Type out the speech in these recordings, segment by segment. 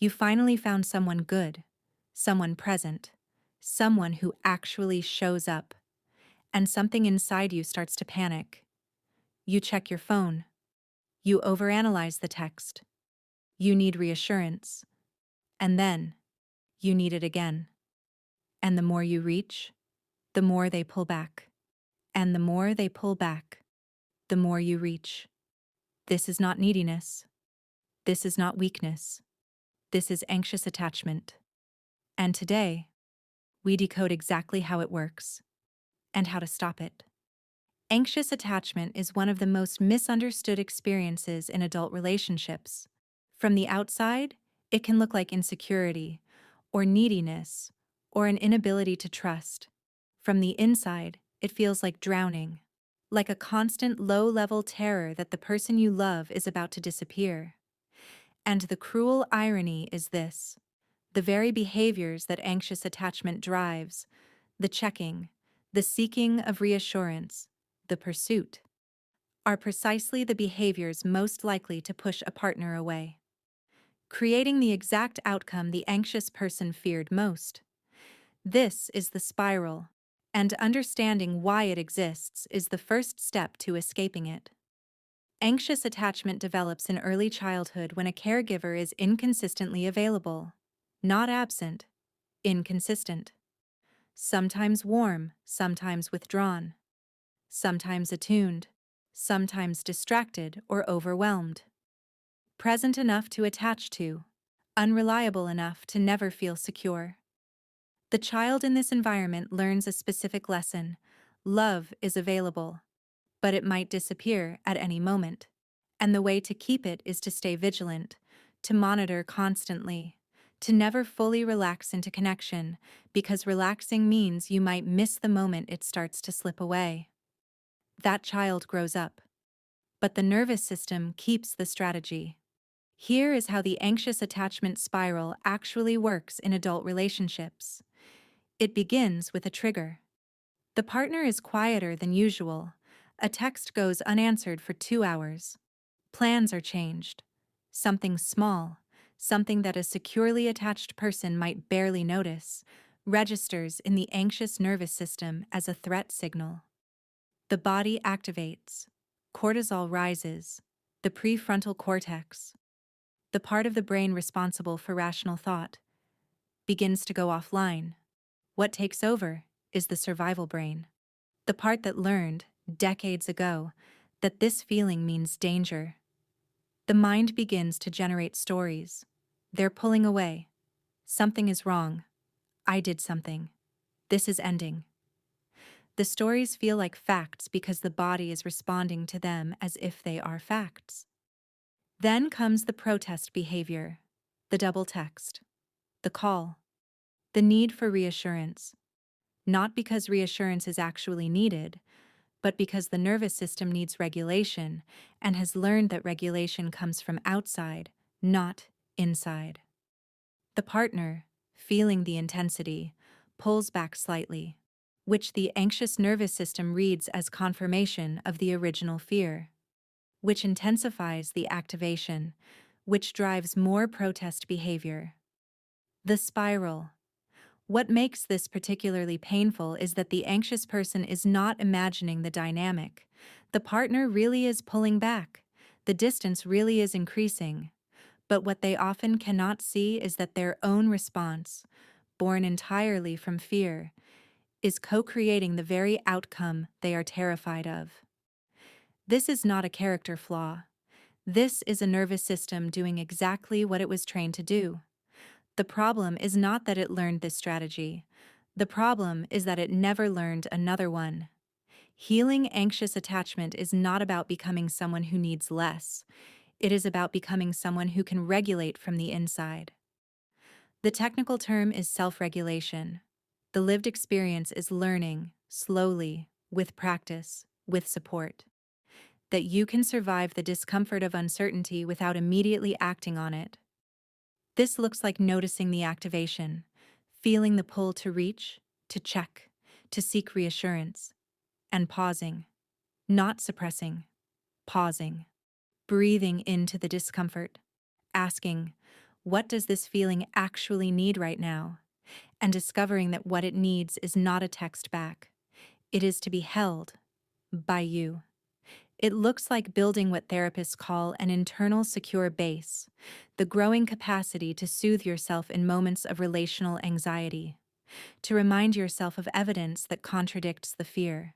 You finally found someone good, someone present, someone who actually shows up, and something inside you starts to panic. You check your phone. You overanalyze the text. You need reassurance. And then, you need it again. And the more you reach, the more they pull back. And the more they pull back, the more you reach. This is not neediness. This is not weakness. This is anxious attachment. And today, we decode exactly how it works and how to stop it. Anxious attachment is one of the most misunderstood experiences in adult relationships. From the outside, it can look like insecurity, or neediness, or an inability to trust. From the inside, it feels like drowning, like a constant low-level terror that the person you love is about to disappear. And the cruel irony is this: the very behaviors that anxious attachment drives, the checking, the seeking of reassurance, the pursuit, are precisely the behaviors most likely to push a partner away, creating the exact outcome the anxious person feared most. This is the spiral, and understanding why it exists is the first step to escaping it. Anxious attachment develops in early childhood when a caregiver is inconsistently available, not absent, inconsistent. Sometimes warm, sometimes withdrawn. Sometimes attuned, sometimes distracted or overwhelmed. Present enough to attach to, unreliable enough to never feel secure. The child in this environment learns a specific lesson: love is available, but it might disappear at any moment. And the way to keep it is to stay vigilant, to monitor constantly, to never fully relax into connection, because relaxing means you might miss the moment it starts to slip away. That child grows up, but the nervous system keeps the strategy. Here is how the anxious attachment spiral actually works in adult relationships. It begins with a trigger. The partner is quieter than usual. A text goes unanswered for 2 hours. Plans are changed. Something small, something that a securely attached person might barely notice, registers in the anxious nervous system as a threat signal. The body activates. Cortisol rises. The prefrontal cortex, the part of the brain responsible for rational thought, begins to go offline. What takes over is the survival brain, the part that learned, decades ago, that this feeling means danger. The mind begins to generate stories. They're pulling away. Something is wrong. I did something. This is ending. The stories feel like facts because the body is responding to them as if they are facts. Then comes the protest behavior, the double text, the call, the need for reassurance. Not because reassurance is actually needed, but because the nervous system needs regulation and has learned that regulation comes from outside, not inside. The partner, feeling the intensity, pulls back slightly, which the anxious nervous system reads as confirmation of the original fear, which intensifies the activation, which drives more protest behavior. The spiral. What makes this particularly painful is that the anxious person is not imagining the dynamic. The partner really is pulling back. The distance really is increasing. But what they often cannot see is that their own response, born entirely from fear, is co-creating the very outcome they are terrified of. This is not a character flaw. This is a nervous system doing exactly what it was trained to do. The problem is not that it learned this strategy. The problem is that it never learned another one. Healing anxious attachment is not about becoming someone who needs less. It is about becoming someone who can regulate from the inside. The technical term is self-regulation. The lived experience is learning, slowly, with practice, with support, that you can survive the discomfort of uncertainty without immediately acting on it. This looks like noticing the activation, feeling the pull to reach, to check, to seek reassurance, and pausing, not suppressing, pausing, breathing into the discomfort, asking, What does this feeling actually need right now? And discovering that what it needs is not a text back. It is to be held by you. It looks like building what therapists call an internal secure base, the growing capacity to soothe yourself in moments of relational anxiety, to remind yourself of evidence that contradicts the fear,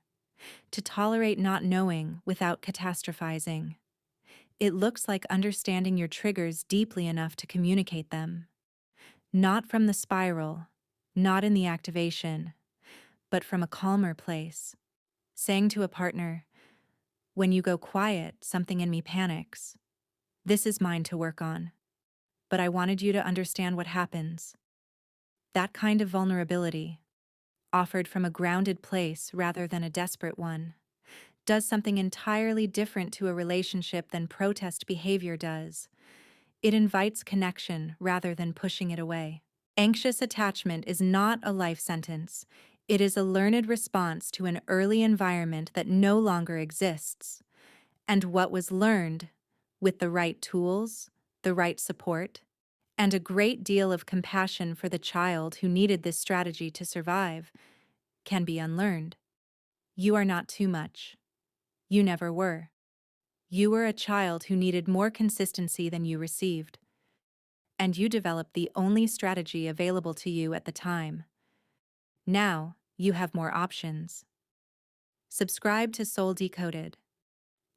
to tolerate not knowing without catastrophizing. It looks like understanding your triggers deeply enough to communicate them, not from the spiral, not in the activation, but from a calmer place. Saying to a partner, "When you go quiet, something in me panics. This is mine to work on. But I wanted you to understand what happens." That kind of vulnerability, offered from a grounded place rather than a desperate one, does something entirely different to a relationship than protest behavior does. It invites connection rather than pushing it away. Anxious attachment is not a life sentence. It is a learned response to an early environment that no longer exists. And what was learned, with the right tools, the right support, and a great deal of compassion for the child who needed this strategy to survive, can be unlearned. You are not too much. You never were. You were a child who needed more consistency than you received. And you developed the only strategy available to you at the time. Now, you have more options. Subscribe to Soul Decoded.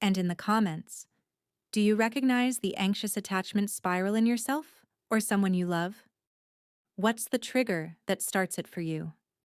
And in the comments, do you recognize the anxious attachment spiral in yourself or someone you love? What's the trigger that starts it for you?